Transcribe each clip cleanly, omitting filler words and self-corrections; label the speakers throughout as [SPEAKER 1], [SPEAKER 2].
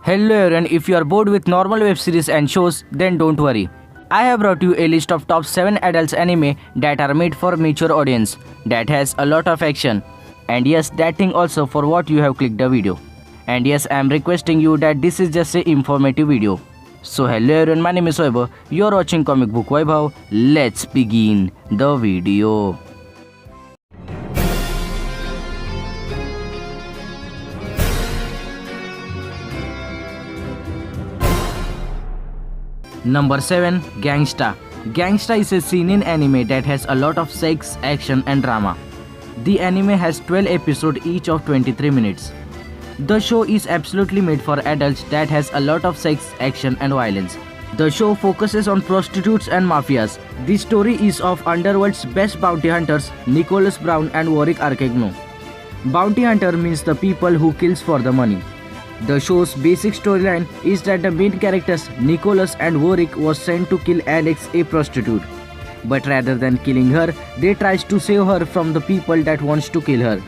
[SPEAKER 1] Hello everyone, if you are bored with normal web series and shows, then don't worry. I have brought you a list of top 7 adults anime that are made for mature audience, that has a lot of action. And yes, that thing also for what you have clicked the video. And yes, I am requesting you that this is just a informative video. So hello everyone, my name is Vaibhav, you are watching Comic Book Vaibhav. Let's begin the video. Number 7. Gangsta. Gangsta is a seinen anime that has a lot of sex, action and drama. The anime has 12 episodes each of 23 minutes. The show is absolutely made for adults that has a lot of sex, action and violence. The show focuses on prostitutes and mafias. The story is of Underworld's best bounty hunters, Nicholas Brown and Warwick Arcagno. Bounty hunter means the people who kills for the money. The show's basic storyline is that the main characters Nicholas and Warwick was sent to kill Alex, a prostitute. But rather than killing her, they tries to save her from the people that wants to kill her.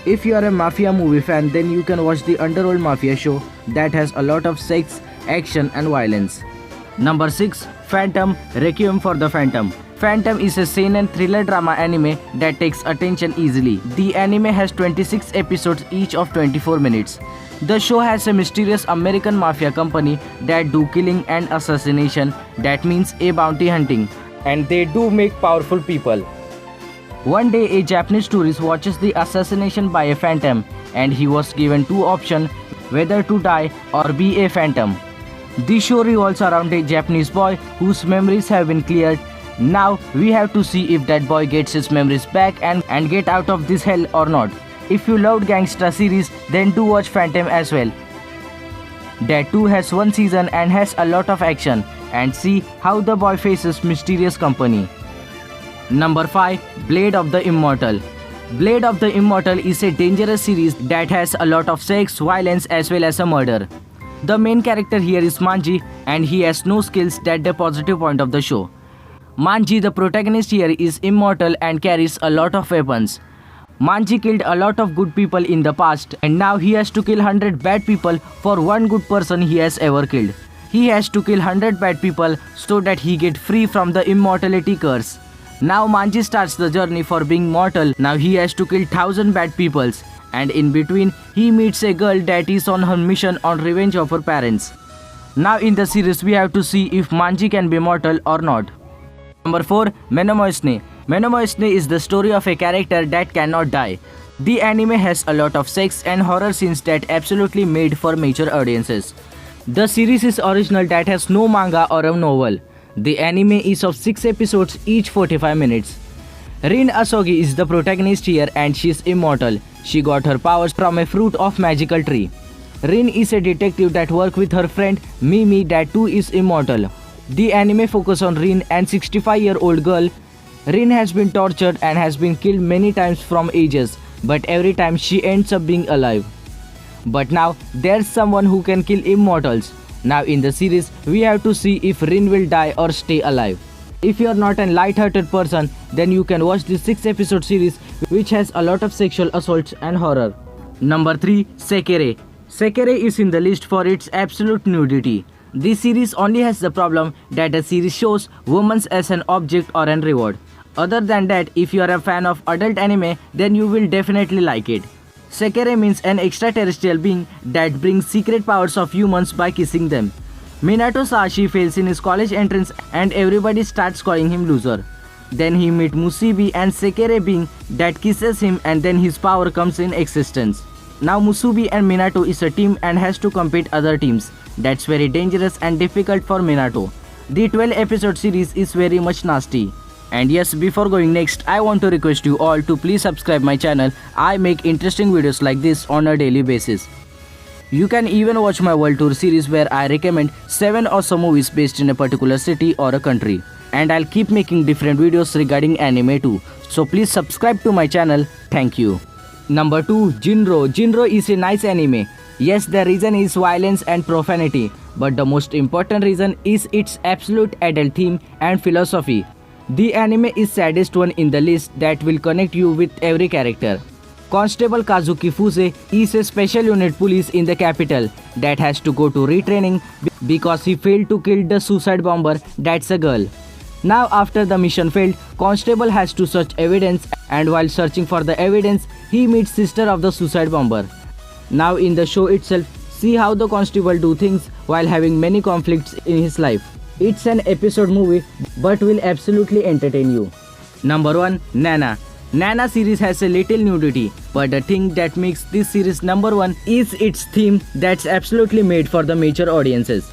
[SPEAKER 1] If you are a mafia movie fan, then you can watch the Underworld Mafia show that has a lot of sex, action and violence. Number 6. Phantom Requiem for the Phantom. Phantom is a seinen thriller drama anime that takes attention easily. The anime has 26 episodes each of 24 minutes. The show has a mysterious American mafia company that do killing and assassination, that means a bounty hunting, and they do make powerful people. One day a Japanese tourist watches the assassination by a phantom and he was given two options whether to die or be a phantom. The show revolves around a Japanese boy whose memories have been cleared. Now we have to see if that boy gets his memories back and get out of this hell or not. If you loved Gangsta series, then do watch Phantom as well. That too has one season and has a lot of action, and see how the boy faces mysterious company. Number 5. Blade of the Immortal. Blade of the Immortal is a dangerous series that has a lot of sex, violence as well as a murder. The main character here is Manji and he has no skills, that the positive point of the show. Manji, the protagonist here, is immortal and carries a lot of weapons. Manji killed a lot of good people in the past and now he has to kill 100 bad people for one good person he has ever killed. He has to kill 100 bad people so that he get free from the immortality curse. Now Manji starts the journey for being mortal. Now he has to kill 1000 bad peoples, and in between he meets a girl that is on her mission on revenge of her parents. Now in the series we have to see if Manji can be mortal or not. Number 4. Menomoisne. Menomoisne is the story of a character that cannot die. The anime has a lot of sex and horror scenes that absolutely made for mature audiences. The series is original that has no manga or a novel. The anime is of 6 episodes each 45 minutes. Rin Asogi is the protagonist here and she is immortal. She got her powers from a fruit of magical tree. Rin is a detective that works with her friend Mimi that too is immortal. The anime focuses on Rin, and 65-year-old girl. Rin has been tortured and has been killed many times from ages, but every time she ends up being alive. But now there's someone who can kill immortals. Now in the series we have to see if Rin will die or stay alive. If you are not a light-hearted person, then you can watch this 6-episode series which has a lot of sexual assaults and horror. Number 3. Sekere. Sekere is in the list for its absolute nudity. This series only has the problem that the series shows women as an object or an reward. Other than that, if you are a fan of adult anime, then you will definitely like it. Sekere means an extraterrestrial being that brings secret powers of humans by kissing them. Minato Sashi fails in his college entrance and everybody starts calling him loser. Then he meets Musubi and Sekere being that kisses him and then his power comes in existence. Now Musubi and Minato is a team and has to compete other teams. That's very dangerous and difficult for Minato. The 12-episode series is very much nasty. And yes, before going next, I want to request you all to please subscribe my channel. I make interesting videos like this on a daily basis. You can even watch my world tour series where I recommend 7 awesome movies based in a particular city or a country. And I'll keep making different videos regarding anime too. So please subscribe to my channel. Thank you. Number 2. Jinro. Jinro is a nice anime. Yes, the reason is violence and profanity, but the most important reason is its absolute adult theme and philosophy. The anime is saddest one in the list that will connect you with every character. Constable Kazuki Fuse is a special unit police in the capital that has to go to retraining because he failed to kill the suicide bomber that's a girl. Now after the mission failed, Constable has to search evidence, and while searching for the evidence, he meets sister of the suicide bomber. Now in the show itself, see how the constable do things while having many conflicts in his life. It's an episode movie but will absolutely entertain you. Number 1. Nana. Nana series has a little nudity, but the thing that makes this series number 1 is its theme that's absolutely made for the mature audiences,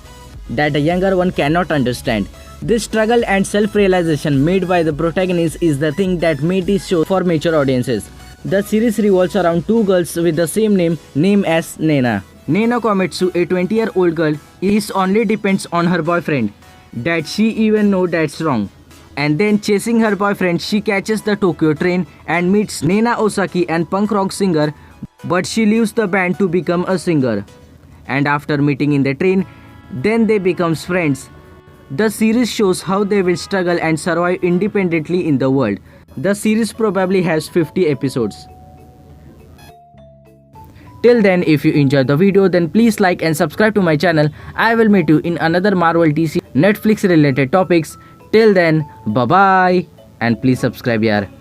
[SPEAKER 1] that the younger one cannot understand. This struggle and self-realization made by the protagonist is the thing that made this show for mature audiences. The series revolves around two girls with the same name as Nena. Nena Kometsu, a 20-year-old girl, is only depends on her boyfriend, that she even know that's wrong. And then chasing her boyfriend, she catches the Tokyo train and meets Nena Osaki and punk rock singer, but she leaves the band to become a singer. And after meeting in the train, then they become friends. The series shows how they will struggle and survive independently in the world. The series probably has 50 episodes. Till then, if you enjoyed the video, then please like and subscribe to my channel. I will meet you in another Marvel DC Netflix related topics. Till then, bye bye and please subscribe yaar.